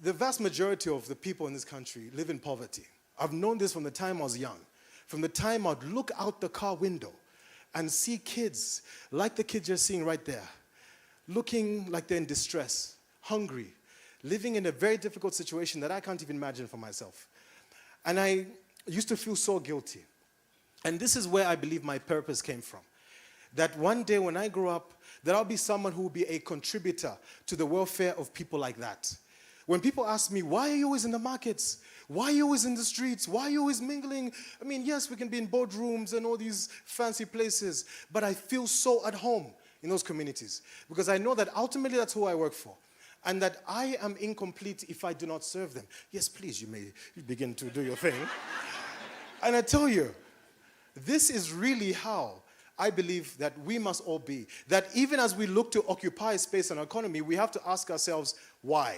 The vast majority of the people in this country live in poverty. I've known this from the time I was young. From the time I'd look out the car window and see kids, like the kids you're seeing right there, looking like they're in distress, hungry, living in a very difficult situation that I can't even imagine for myself. And I used to feel so guilty. And this is where I believe my purpose came from. That one day when I grow up, that I'll be someone who will be a contributor to the welfare of people like that. When people ask me, why are you always in the markets? Why are you always in the streets? Why are you always mingling? I mean, yes, we can be in boardrooms and all these fancy places, but I feel so at home in those communities because I know that ultimately that's who I work for. And that I am incomplete if I do not serve them. Yes, please, you may begin to do your thing. And I tell you, this is really how I believe that we must all be. That even as we look to occupy space in our economy, we have to ask ourselves, why?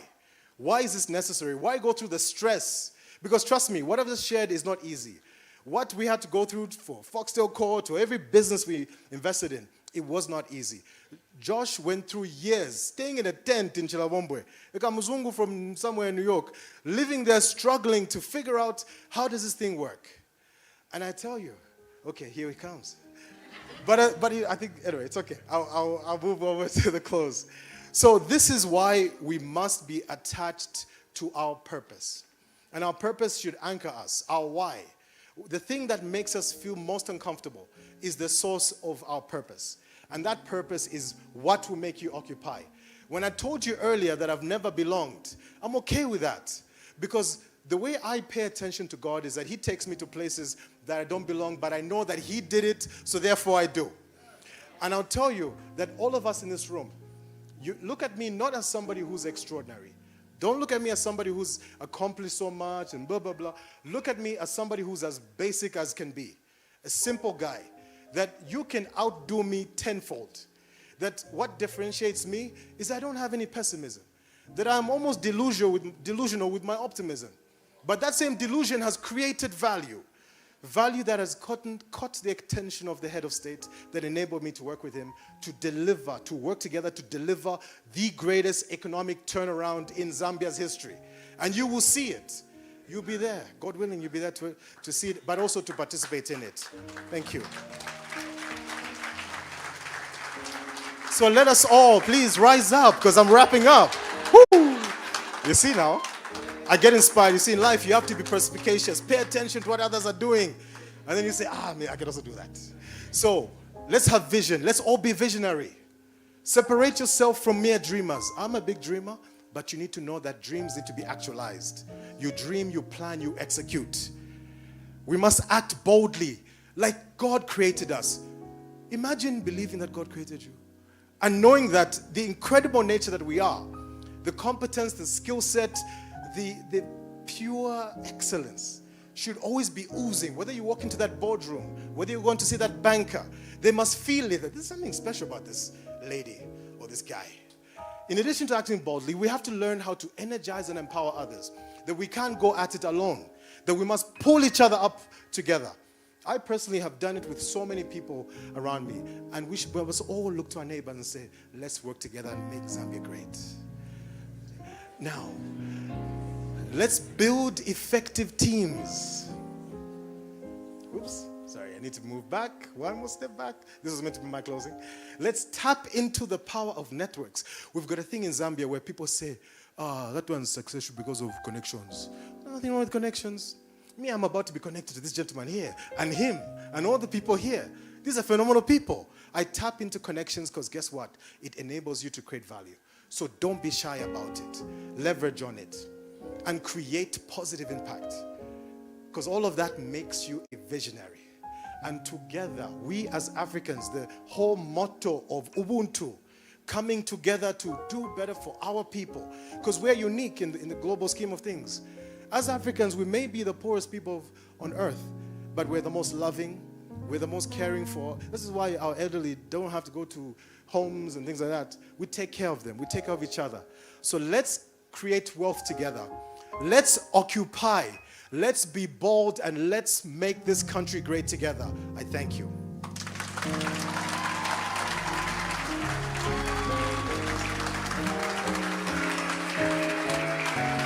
Why is this necessary? Why go through the stress? Because trust me, what I've just shared is not easy. What we had to go through for Foxdale Court, or every business we invested in, it was not easy. Josh went through years staying in a tent in Chilabombwe, like a Muzungu from somewhere in New York, living there, struggling to figure out how does this thing work. And I tell you, okay, here he comes. But I think, anyway, it's okay. I'll move over to the close. So this is why we must be attached to our purpose. And our purpose should anchor us, our why. The thing that makes us feel most uncomfortable is the source of our purpose. And that purpose is what will make you occupy. When I told you earlier that I've never belonged, I'm okay with that. Because the way I pay attention to God is that He takes me to places that I don't belong, but I know that He did it, so therefore I do. And I'll tell you that all of us in this room, you look at me not as somebody who's extraordinary. Don't look at me as somebody who's accomplished so much and blah, blah, blah. Look at me as somebody who's as basic as can be. A simple guy. That you can outdo me tenfold. That what differentiates me is I don't have any pessimism. That I'm almost delusional with my optimism. But that same delusion has created value. Value that has caught the attention of the head of state that enabled me to work with him to deliver, to work together to deliver the greatest economic turnaround in Zambia's history. And you will see it. You'll be there. God willing, you'll be there to see it, but also to participate in it. Thank you. So let us all please rise up because I'm wrapping up. Woo! You see now? I get inspired. You see, in life, you have to be perspicacious. Pay attention to what others are doing. And then you say, I can also do that. So let's have vision. Let's all be visionary. Separate yourself from mere dreamers. I'm a big dreamer, but you need to know that dreams need to be actualized. You dream, you plan, you execute. We must act boldly, like God created us. Imagine believing that God created you. And knowing that the incredible nature that we are, the competence, the skill set, the pure excellence should always be oozing. Whether you walk into that boardroom, whether you're going to see that banker, they must feel it. There's something special about this. lady or this guy. In addition to acting boldly, we have to learn how to energize and empower others. That we can't go at it alone. That we must pull each other up together. I personally have done it with so many people around me. And we must all look to our neighbors and say, let's work together and make Zambia great. Now, let's build effective teams. Oops, sorry, I need to move back. One more step back. This was meant to be my closing. Let's tap into the power of networks. We've got a thing in Zambia where people say, that one's successful because of connections. Nothing wrong with connections. Me, I'm about to be connected to this gentleman here, and him, and all the people here. These are phenomenal people. I tap into connections because guess what? It enables you to create value. So don't be shy about it. Leverage on it. And create positive impact. Because all of that makes you a visionary. And together, we as Africans, the whole motto of Ubuntu, coming together to do better for our people. Because we're unique in the global scheme of things. As Africans, we may be the poorest people on earth, but we're the most loving, we're the most caring for. This is why our elderly don't have to go to homes and things like that. We take care of them, we take care of each other. So let's create wealth together. Let's occupy, let's be bold, and let's make this country great together. I thank you.